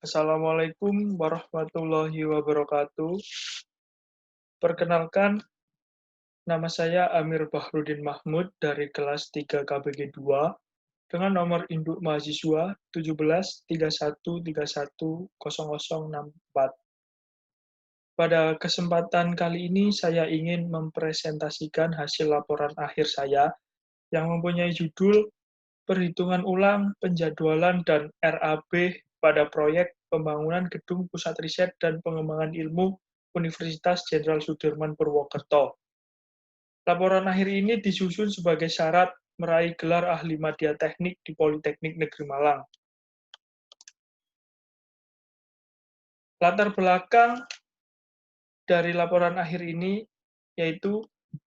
Assalamualaikum warahmatullahi wabarakatuh. Perkenalkan, nama saya Amir Bahrudin Mahmud dari kelas 3 KBG 2 dengan nomor induk mahasiswa 1731310064. Pada kesempatan kali ini saya ingin mempresentasikan hasil laporan akhir saya yang mempunyai judul Perhitungan Ulang, Penjadwalan, dan RAB pada Proyek Pembangunan Gedung Pusat Riset dan Pengembangan Ilmu Universitas Jenderal Sudirman Purwokerto. Laporan akhir ini disusun sebagai syarat meraih gelar ahli madya teknik di Politeknik Negeri Malang. Latar belakang dari laporan akhir ini yaitu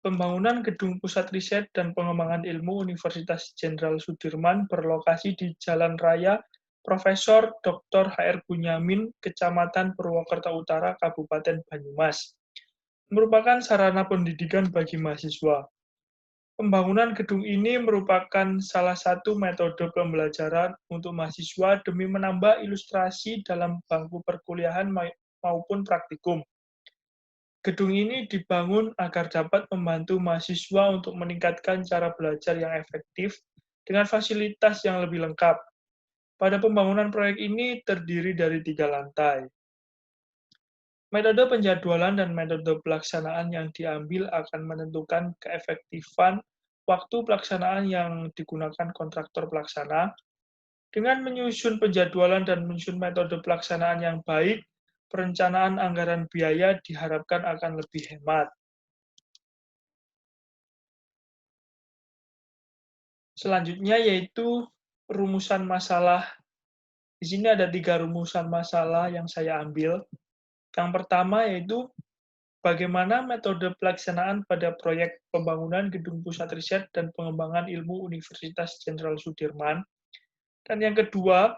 pembangunan Gedung Pusat Riset dan Pengembangan Ilmu Universitas Jenderal Sudirman berlokasi di Jalan Raya Profesor Dr. HR Bunyamin, Kecamatan Purwokerto Utara, Kabupaten Banyumas, merupakan sarana pendidikan bagi mahasiswa. Pembangunan gedung ini merupakan salah satu metode pembelajaran untuk mahasiswa demi menambah ilustrasi dalam bangku perkuliahan maupun praktikum. Gedung ini dibangun agar dapat membantu mahasiswa untuk meningkatkan cara belajar yang efektif dengan fasilitas yang lebih lengkap. Pada pembangunan proyek ini terdiri dari 3 lantai. Metode penjadwalan dan metode pelaksanaan yang diambil akan menentukan keefektifan waktu pelaksanaan yang digunakan kontraktor pelaksana. Dengan menyusun penjadwalan dan menyusun metode pelaksanaan yang baik, perencanaan anggaran biaya diharapkan akan lebih hemat. Selanjutnya yaitu rumusan masalah. Di sini ada 3 rumusan masalah yang saya ambil. Yang pertama yaitu bagaimana metode pelaksanaan pada proyek pembangunan Gedung Pusat Riset dan Pengembangan Ilmu Universitas Jenderal Sudirman. Dan yang kedua,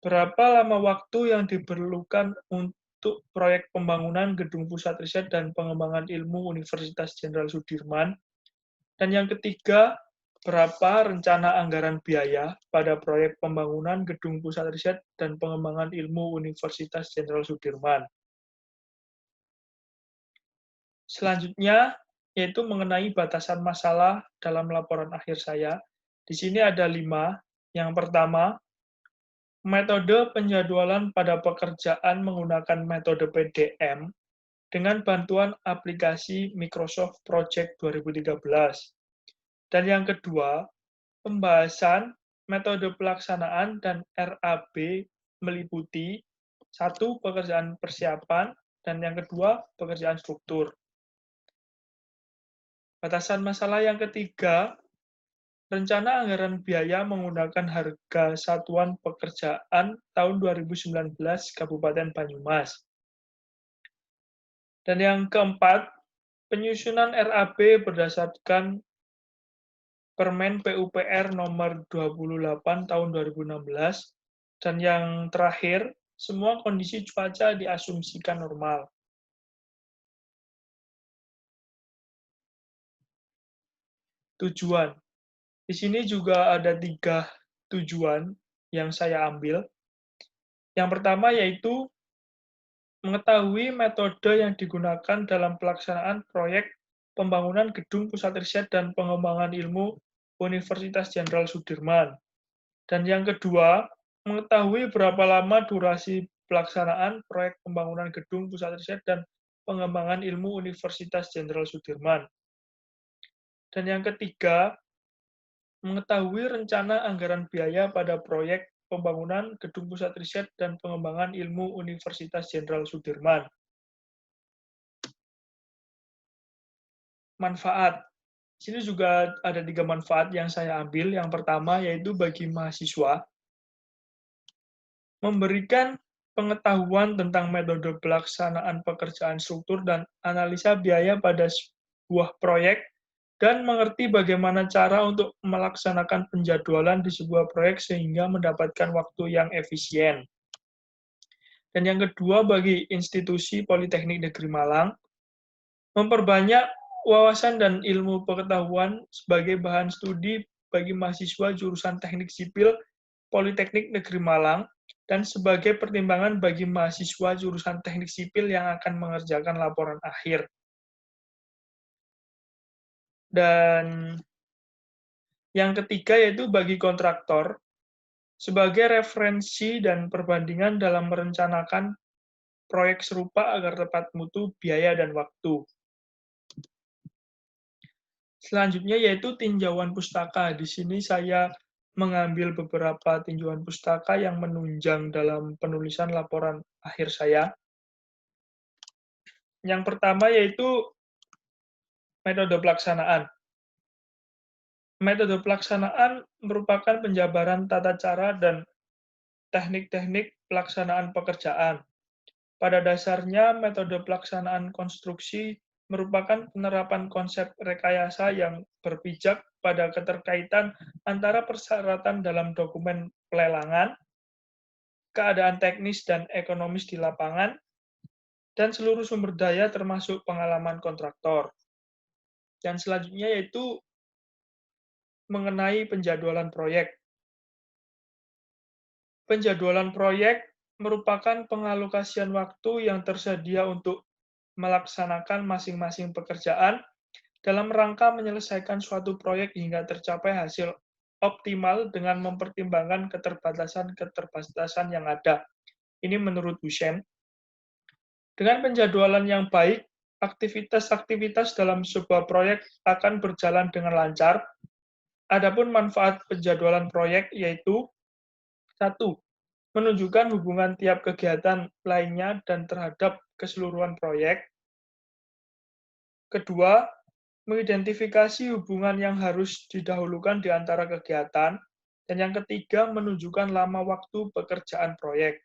berapa lama waktu yang diperlukan untuk proyek pembangunan Gedung Pusat Riset dan Pengembangan Ilmu Universitas Jenderal Sudirman. Dan yang ketiga, berapa rencana anggaran biaya pada proyek pembangunan Gedung Pusat Riset dan Pengembangan Ilmu Universitas Jenderal Sudirman. Selanjutnya, yaitu mengenai batasan masalah dalam laporan akhir saya. Di sini ada 5. Yang pertama, metode penjadwalan pada pekerjaan menggunakan metode PDM dengan bantuan aplikasi Microsoft Project 2013. Dan yang kedua, pembahasan metode pelaksanaan dan RAB meliputi 1. Pekerjaan persiapan, dan yang kedua, pekerjaan struktur. Batasan masalah yang ketiga, rencana anggaran biaya menggunakan harga satuan pekerjaan tahun 2019 Kabupaten Banyumas. Dan yang keempat, penyusunan RAB berdasarkan Permen PUPR nomor 28 tahun 2016. Dan yang terakhir, semua kondisi cuaca diasumsikan normal. Tujuan. Di sini juga ada 3 tujuan yang saya ambil. Yang pertama yaitu mengetahui metode yang digunakan dalam pelaksanaan proyek pembangunan Gedung Pusat Riset dan Pengembangan Ilmu Universitas Jenderal Sudirman. Dan yang kedua, mengetahui berapa lama durasi pelaksanaan proyek pembangunan Gedung Pusat Riset dan Pengembangan Ilmu Universitas Jenderal Sudirman. Dan yang ketiga, mengetahui rencana anggaran biaya pada proyek pembangunan Gedung Pusat Riset dan Pengembangan Ilmu Universitas Jenderal Sudirman. Manfaat. Di sini juga ada 3 manfaat yang saya ambil. Yang pertama yaitu bagi mahasiswa, memberikan pengetahuan tentang metode pelaksanaan pekerjaan struktur dan analisa biaya pada sebuah proyek, dan mengerti bagaimana cara untuk melaksanakan penjadwalan di sebuah proyek sehingga mendapatkan waktu yang efisien. Dan yang kedua, bagi institusi Politeknik Negeri Malang, memperbanyak wawasan dan ilmu pengetahuan sebagai bahan studi bagi mahasiswa jurusan Teknik Sipil Politeknik Negeri Malang dan sebagai pertimbangan bagi mahasiswa jurusan teknik sipil yang akan mengerjakan laporan akhir. Dan yang ketiga yaitu bagi kontraktor, sebagai referensi dan perbandingan dalam merencanakan proyek serupa agar tepat mutu, biaya, dan waktu. Selanjutnya yaitu tinjauan pustaka. Di sini saya mengambil beberapa tinjauan pustaka yang menunjang dalam penulisan laporan akhir saya. Yang pertama yaitu metode pelaksanaan. Metode pelaksanaan merupakan penjabaran tata cara dan teknik-teknik pelaksanaan pekerjaan. Pada dasarnya, metode pelaksanaan konstruksi merupakan penerapan konsep rekayasa yang berpijak pada keterkaitan antara persyaratan dalam dokumen pelelangan, keadaan teknis dan ekonomis di lapangan, dan seluruh sumber daya termasuk pengalaman kontraktor. Dan selanjutnya yaitu mengenai penjadwalan proyek. Penjadwalan proyek merupakan pengalokasian waktu yang tersedia untuk melaksanakan masing-masing pekerjaan dalam rangka menyelesaikan suatu proyek hingga tercapai hasil optimal dengan mempertimbangkan keterbatasan-keterbatasan yang ada. Ini menurut Hussein. Dengan penjadwalan yang baik, aktivitas-aktivitas dalam sebuah proyek akan berjalan dengan lancar. Adapun manfaat penjadwalan proyek yaitu 1. Menunjukkan hubungan tiap kegiatan lainnya dan terhadap keseluruhan proyek. Kedua, mengidentifikasi hubungan yang harus didahulukan di antara kegiatan. Dan yang ketiga, menunjukkan lama waktu pekerjaan proyek.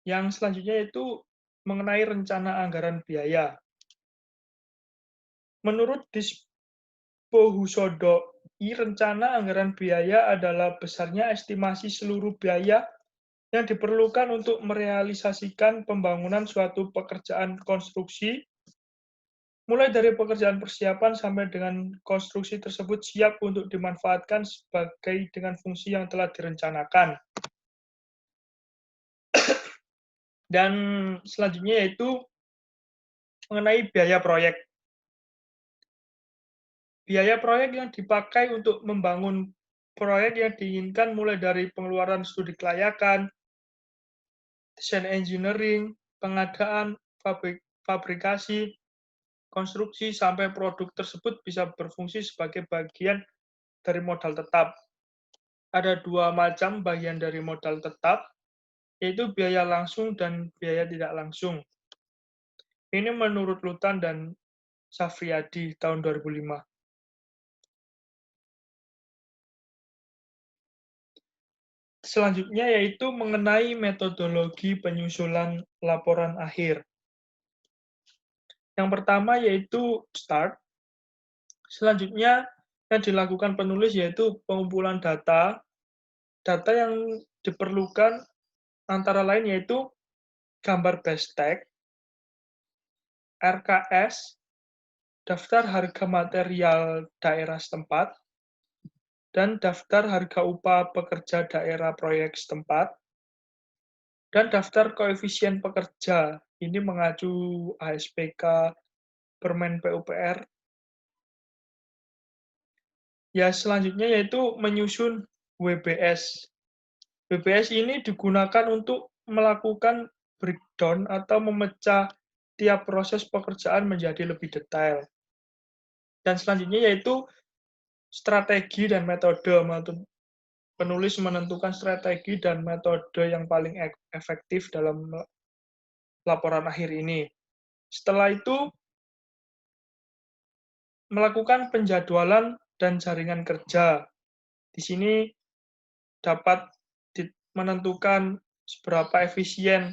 Yang selanjutnya yaitu mengenai rencana anggaran biaya. Menurut Dispohusodo I, rencana anggaran biaya adalah besarnya estimasi seluruh biaya yang diperlukan untuk merealisasikan pembangunan suatu pekerjaan konstruksi, mulai dari pekerjaan persiapan sampai dengan konstruksi tersebut siap untuk dimanfaatkan sebagai dengan fungsi yang telah direncanakan. Dan selanjutnya yaitu mengenai biaya proyek. Biaya proyek yang dipakai untuk membangun proyek yang diinginkan mulai dari pengeluaran studi kelayakan, desain engineering, pengadaan, fabrikasi, konstruksi, sampai produk tersebut bisa berfungsi sebagai bagian dari modal tetap. Ada dua macam bagian dari modal tetap, yaitu biaya langsung dan biaya tidak langsung. Ini menurut Lutan dan Safriadi tahun 2005. Selanjutnya yaitu mengenai metodologi penyusulan laporan akhir. Yang pertama yaitu start. Selanjutnya yang dilakukan penulis yaitu pengumpulan data. Data yang diperlukan antara lain yaitu gambar bestek, RKS, daftar harga material daerah setempat, dan daftar harga upah pekerja daerah proyek setempat, dan daftar koefisien pekerja. Ini mengacu ASPK Permen PUPR. Ya, selanjutnya yaitu menyusun WBS. WBS ini digunakan untuk melakukan breakdown atau memecah tiap proses pekerjaan menjadi lebih detail. Dan selanjutnya yaitu strategi dan metode. Penulis menentukan strategi dan metode yang paling efektif dalam laporan akhir ini. Setelah itu, melakukan penjadwalan dan jaringan kerja. Di sini dapat menentukan seberapa efisien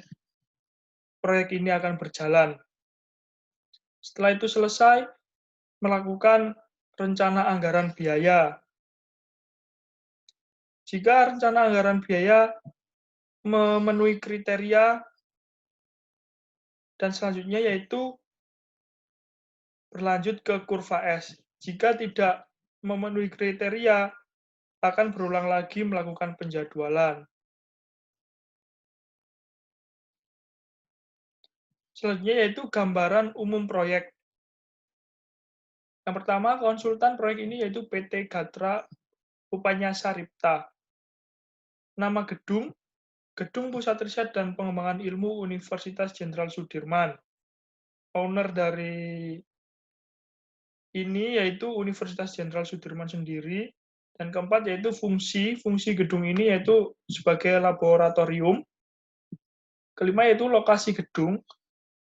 proyek ini akan berjalan. Setelah itu selesai, melakukan rencana anggaran biaya. Jika rencana anggaran biaya memenuhi kriteria, dan selanjutnya yaitu berlanjut ke kurva S. Jika tidak memenuhi kriteria, akan berulang lagi melakukan penjadwalan. Selanjutnya yaitu gambaran umum proyek. Yang pertama, konsultan proyek ini yaitu PT Gatra Upanyasa Ripta. Nama gedung, Gedung Pusat Riset dan Pengembangan Ilmu Universitas Jenderal Sudirman. Owner dari ini yaitu Universitas Jenderal Sudirman sendiri. Dan keempat yaitu fungsi gedung ini yaitu sebagai laboratorium. Kelima yaitu lokasi gedung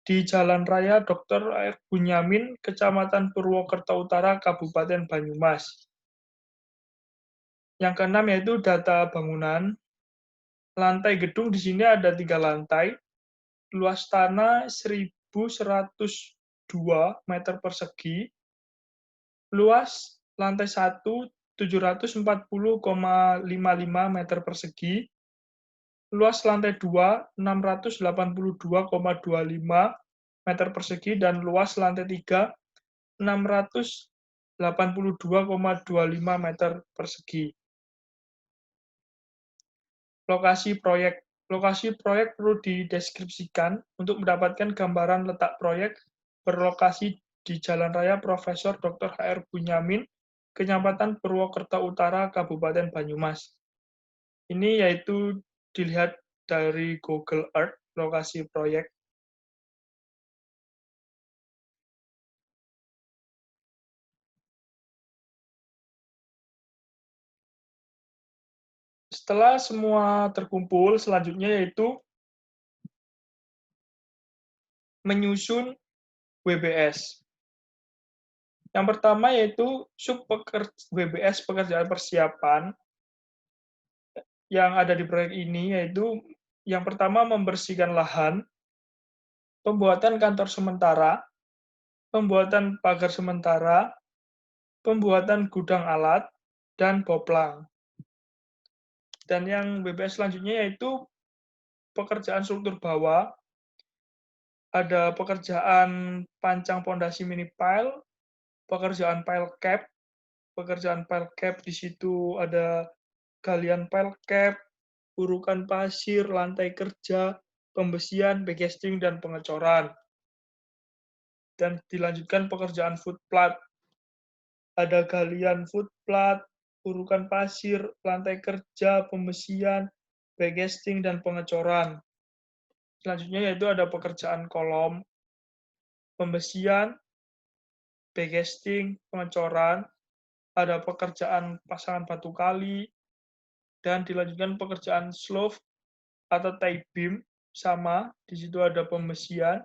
di Jalan Raya Dr. R. Bunyamin, Kecamatan Purwokerto Utara, Kabupaten Banyumas. Yang keenam yaitu data bangunan. Lantai gedung di sini ada 3 lantai. Luas tanah 1.102 meter persegi. Luas lantai 1 740,55 meter persegi. Luas lantai 2 682,25 meter persegi dan luas lantai 3 682,25 meter persegi. Lokasi proyek. Lokasi proyek perlu dideskripsikan untuk mendapatkan gambaran letak proyek berlokasi di Jalan Raya Profesor Dr. H.R. Bunyamin, Kecamatan Purwokerto Utara, Kabupaten Banyumas. Ini yaitu dilihat dari Google Earth, lokasi proyek. Setelah semua terkumpul, selanjutnya yaitu menyusun WBS. Yang pertama yaitu WBS pekerjaan persiapan yang ada di proyek ini, yaitu yang pertama membersihkan lahan, pembuatan kantor sementara, pembuatan pagar sementara, pembuatan gudang alat, dan boplang. Dan yang WBS selanjutnya yaitu pekerjaan struktur bawah, ada pekerjaan pancang pondasi mini pile, pekerjaan pile cap di situ ada galian pile cap, urukan pasir, lantai kerja, pembesian, backcasting, dan pengecoran. Dan dilanjutkan pekerjaan footplat. Ada galian footplat, urukan pasir, lantai kerja, pembesian, backcasting, dan pengecoran. Selanjutnya yaitu ada pekerjaan kolom, pembesian, backcasting, pengecoran, ada pekerjaan pasangan batu kali, dan dilanjutkan pekerjaan slope atau tie beam, sama, di situ ada pembesian,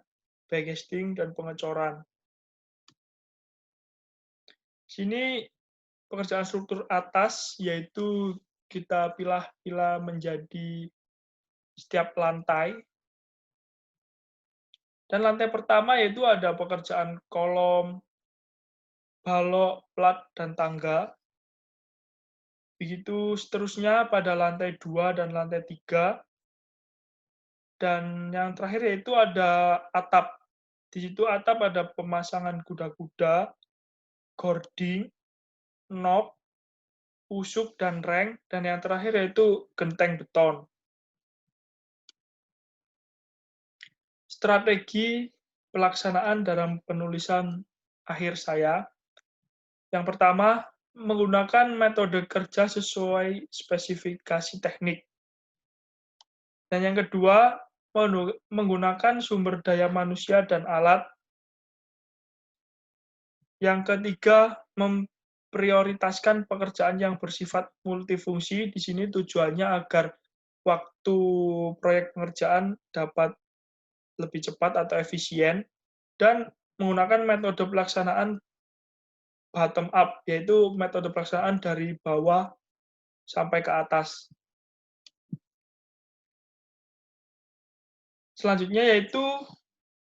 backcasting, dan pengecoran. Sini pekerjaan struktur atas, yaitu kita pilah-pilah menjadi setiap lantai. Dan lantai pertama yaitu ada pekerjaan kolom, balok, plat, dan tangga. Begitu seterusnya pada lantai 2 dan lantai 3. Dan yang terakhir yaitu ada atap. Di situ atap ada pemasangan kuda-kuda, gording, knob, usuk, dan reng. Dan yang terakhir yaitu genteng beton. Strategi pelaksanaan dalam penulisan akhir saya. Yang pertama, menggunakan metode kerja sesuai spesifikasi teknik. Dan yang kedua, menggunakan sumber daya manusia dan alat. Yang ketiga, memprioritaskan pekerjaan yang bersifat multifungsi. Di sini tujuannya agar waktu proyek pengerjaan dapat lebih cepat atau efisien. Dan menggunakan metode pelaksanaan bottom up, yaitu metode pelaksanaan dari bawah sampai ke atas. Selanjutnya yaitu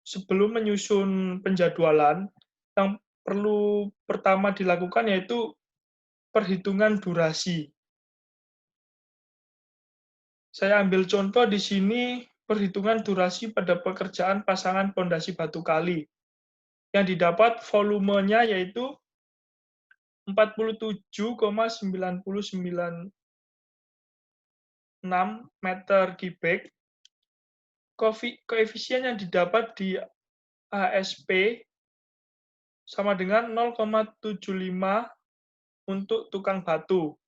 sebelum menyusun penjadwalan, yang perlu pertama dilakukan yaitu perhitungan durasi. Saya ambil contoh di sini perhitungan durasi pada pekerjaan pasangan pondasi batu kali. Yang didapat volumenya yaitu 47,996 meter kubik. Koefisien yang didapat di ASP sama dengan 0,75 untuk tukang batu.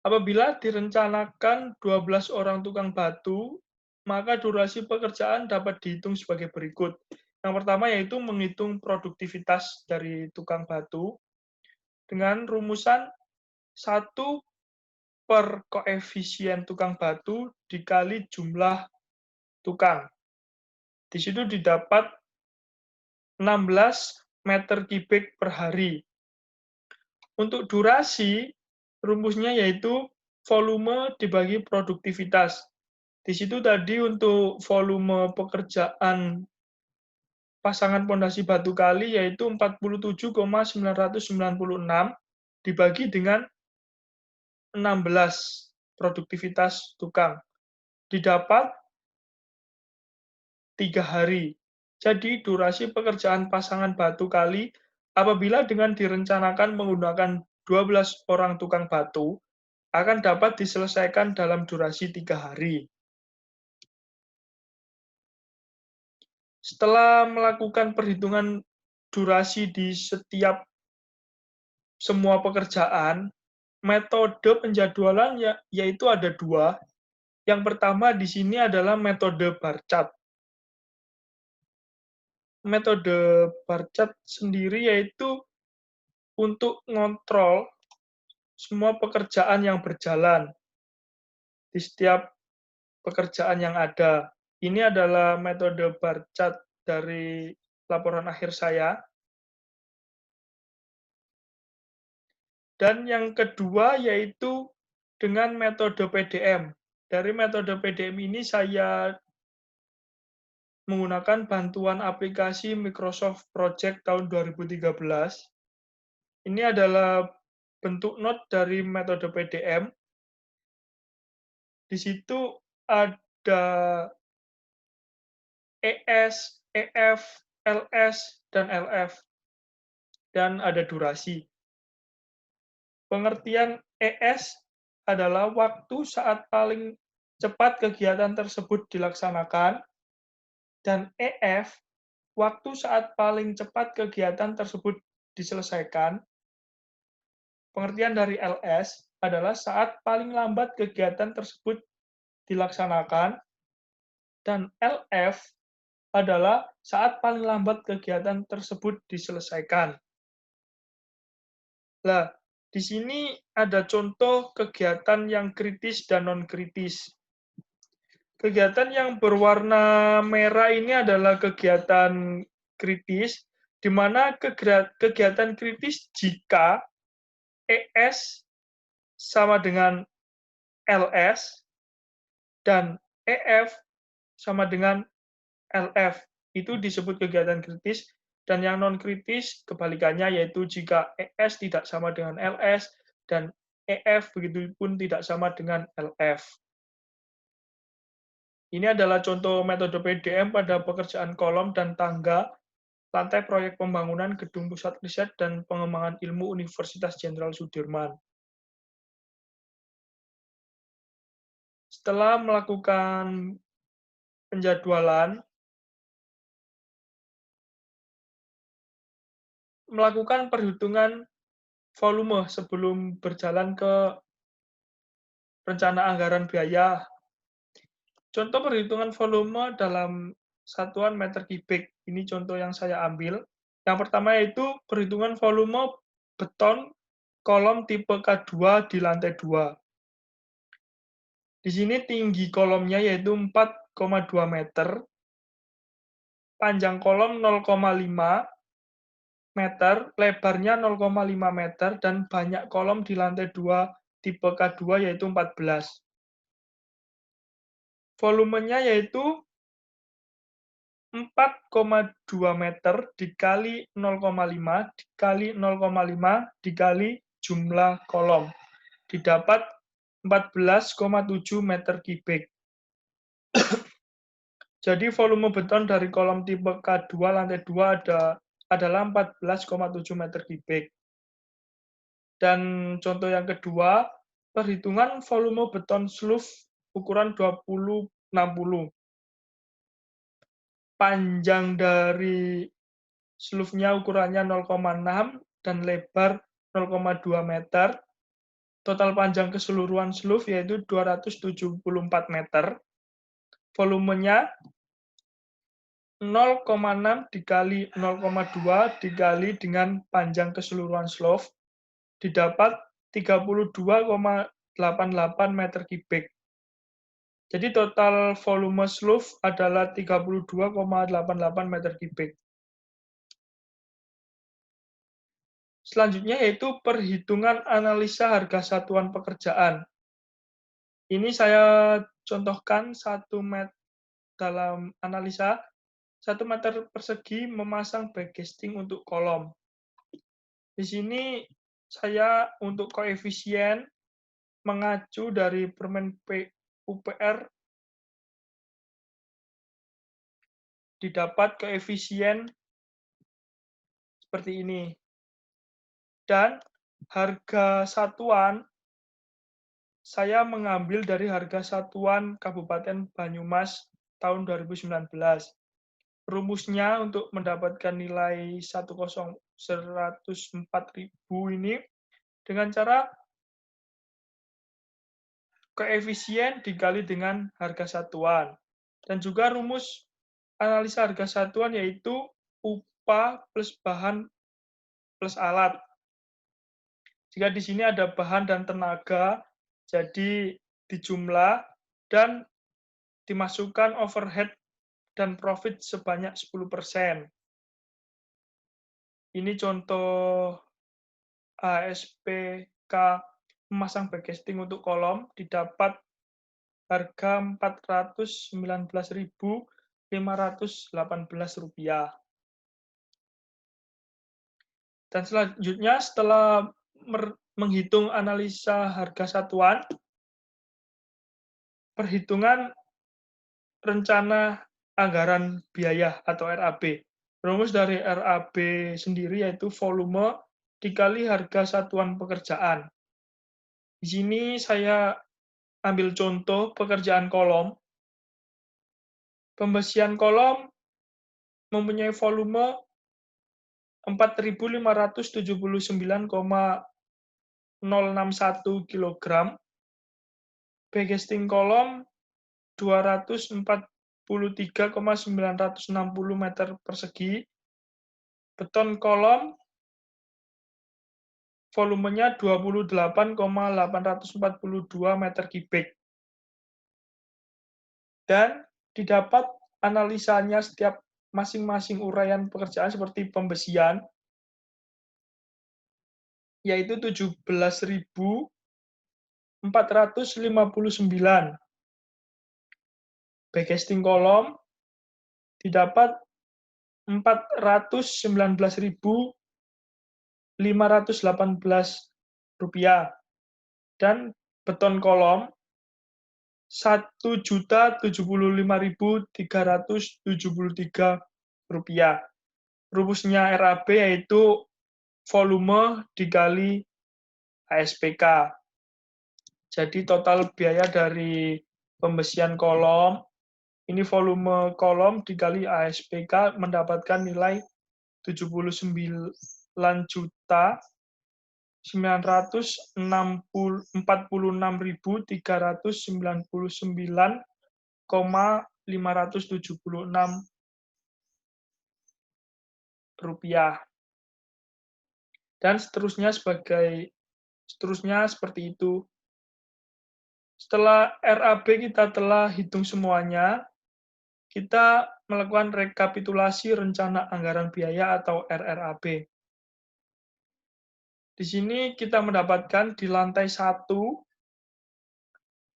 Apabila direncanakan 12 orang tukang batu, maka durasi pekerjaan dapat dihitung sebagai berikut. Yang pertama yaitu menghitung produktivitas dari tukang batu dengan rumusan 1 per koefisien tukang batu dikali jumlah tukang. Di situ didapat 16 meter kubik per hari. Untuk durasi, rumusnya yaitu volume dibagi produktivitas. Di situ tadi untuk volume pekerjaan pasangan pondasi batu kali yaitu 47,996 dibagi dengan 16 produktivitas tukang. Didapat 3 hari. Jadi durasi pekerjaan pasangan batu kali apabila dengan direncanakan menggunakan 12 orang tukang batu akan dapat diselesaikan dalam durasi 3 hari. Setelah melakukan perhitungan durasi di setiap semua pekerjaan, metode penjadwalan yaitu ada 2. Yang pertama di sini adalah metode bar chart. Metode bar chart sendiri yaitu untuk ngontrol semua pekerjaan yang berjalan di setiap pekerjaan yang ada. Ini adalah metode bar chart dari laporan akhir saya. Dan yang kedua yaitu dengan metode PDM. Dari metode PDM ini saya menggunakan bantuan aplikasi Microsoft Project tahun 2013. Ini adalah bentuk not dari metode PDM. Di situ ada ES, EF, LS, dan LF. Dan ada durasi. Pengertian ES adalah waktu saat paling cepat kegiatan tersebut dilaksanakan, dan EF, waktu saat paling cepat kegiatan tersebut diselesaikan. Pengertian dari LS adalah saat paling lambat kegiatan tersebut dilaksanakan, dan LF adalah saat paling lambat kegiatan tersebut diselesaikan. Nah, di sini ada contoh kegiatan yang kritis dan non-kritis. Kegiatan yang berwarna merah ini adalah kegiatan kritis, di mana kegiatan kritis jika ES sama dengan LS dan EF sama dengan LF. Itu disebut kegiatan kritis. Dan yang non-kritis kebalikannya, yaitu jika ES tidak sama dengan LS dan EF begitu pun tidak sama dengan LF. Ini adalah contoh metode PDM pada pekerjaan kolom dan tangga lantai proyek pembangunan Gedung Pusat Riset dan Pengembangan Ilmu Universitas Jenderal Sudirman. Setelah melakukan penjadwalan, melakukan perhitungan volume sebelum berjalan ke rencana anggaran biaya. Contoh perhitungan volume dalam satuan meter kubik. Ini contoh yang saya ambil. Yang pertama yaitu perhitungan volume beton kolom tipe K2 di lantai 2. Di sini tinggi kolomnya yaitu 4,2 meter, panjang kolom 0,5 meter, lebarnya 0,5 meter, dan banyak kolom di lantai 2 tipe K2 yaitu 14. Volumenya yaitu 4,2 meter dikali 0,5 dikali 0,5 dikali jumlah kolom. Didapat 14,7 meter kubik. Jadi volume beton dari kolom tipe K2 lantai 2 adalah 14,7 meter kubik. Dan contoh yang kedua, perhitungan volume beton sloof ukuran 20-60. Panjang dari sloof-nya ukurannya 0,6 dan lebar 0,2 meter. Total panjang keseluruhan sloof yaitu 274 meter. Volumenya 0,6 dikali 0,2 dikali dengan panjang keseluruhan sloof didapat 32,88 meter kubik. Jadi total volume sloof adalah 32,88 meter kubik. Selanjutnya yaitu perhitungan analisa harga satuan pekerjaan. Ini saya contohkan 1 meter dalam analisa 1 meter persegi memasang backcasting untuk kolom. Di sini saya untuk koefisien mengacu dari permen UPR didapat koefisien seperti ini. Dan harga satuan saya mengambil dari harga satuan Kabupaten Banyumas tahun 2019. Rumusnya untuk mendapatkan nilai 104.000 ini dengan cara koefisien dikali dengan harga satuan. Dan juga rumus analisa harga satuan yaitu upah plus bahan plus alat. Jika di sini ada bahan dan tenaga, jadi dijumlah dan dimasukkan overhead dan profit sebanyak 10%. Ini contoh ASPK memasang backcasting untuk kolom didapat harga Rp419.518. Dan selanjutnya setelah menghitung analisa harga satuan, perhitungan rencana anggaran biaya atau RAB. Rumus dari RAB sendiri yaitu volume dikali harga satuan pekerjaan. Di sini saya ambil contoh pekerjaan kolom. Pembesian kolom mempunyai volume 4.579,061 kg. Backcasting kolom 243,960 meter persegi. Beton kolom volumenya 28,842 meter kubik. Dan didapat analisanya setiap masing-masing uraian pekerjaan seperti pembesian, yaitu 17.459. Backcasting kolom didapat 419.518 rupiah, dan beton kolom 1.075.373 rupiah. Rumusnya RAB yaitu volume dikali ASPK. Jadi total biaya dari pembesian kolom, ini volume kolom dikali ASPK mendapatkan nilai 79.946.399,576 rupiah. Dan seterusnya seperti itu. Setelah RAB kita telah hitung semuanya, kita melakukan rekapitulasi rencana anggaran biaya atau RRAB. Di sini kita mendapatkan di lantai 1,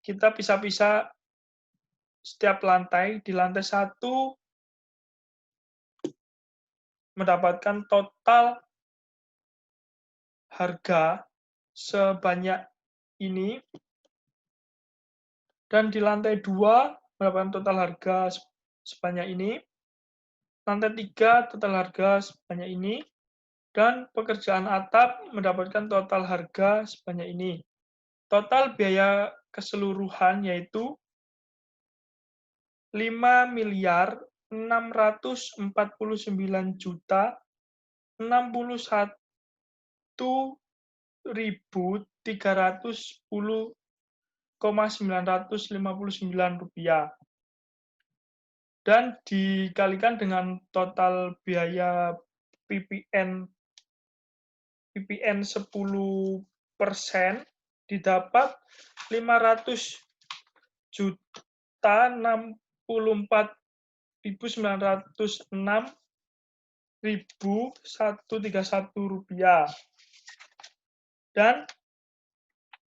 kita pisah-pisah setiap lantai. Di lantai 1 mendapatkan total harga sebanyak ini. Dan di lantai 2 mendapatkan total harga sebanyak ini. Lantai 3 total harga sebanyak ini. Dan pekerjaan atap mendapatkan total harga sebanyak ini. Total biaya keseluruhan yaitu 5.641.310,959 dan dikalikan dengan total biaya PPN 10% didapat 500.906.131 rupiah. Dan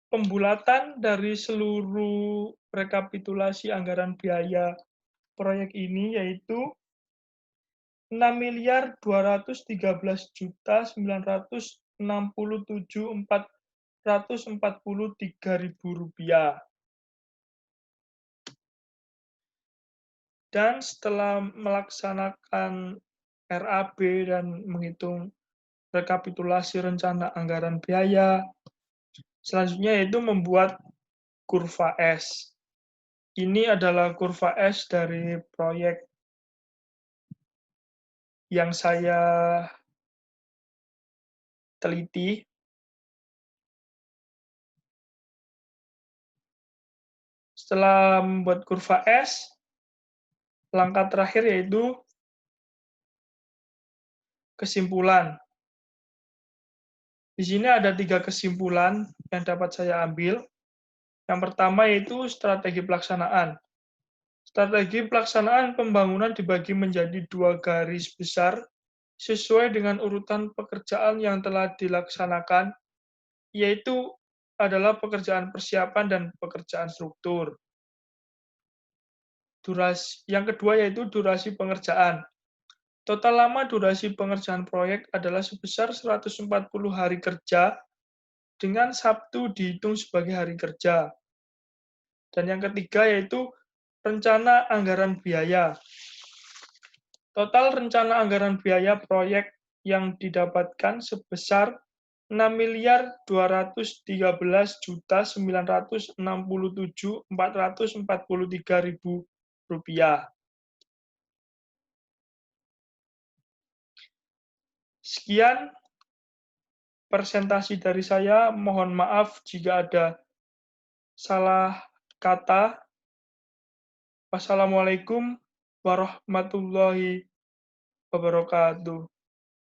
pembulatan dari seluruh rekapitulasi anggaran biaya proyek ini yaitu 6.213.967.443 rupiah. Dan setelah melaksanakan RAB dan menghitung rekapitulasi rencana anggaran biaya, selanjutnya yaitu membuat kurva S. Ini adalah kurva S dari proyek yang saya teliti. Setelah membuat kurva S, langkah terakhir yaitu kesimpulan. Di sini ada 3 kesimpulan yang dapat saya ambil. Yang pertama yaitu strategi pelaksanaan. Strategi pelaksanaan pembangunan dibagi menjadi 2 garis besar sesuai dengan urutan pekerjaan yang telah dilaksanakan, yaitu adalah pekerjaan persiapan dan pekerjaan struktur. Yang kedua yaitu durasi pengerjaan. Total lama durasi pengerjaan proyek adalah sebesar 140 hari kerja dengan Sabtu dihitung sebagai hari kerja. Dan yang ketiga yaitu rencana anggaran biaya. Total rencana anggaran biaya proyek yang didapatkan sebesar 6.213.967.443 rupiah. Sekian presentasi dari saya. Mohon maaf jika ada salah kata. Wassalamualaikum warahmatullahi wabarakatuh.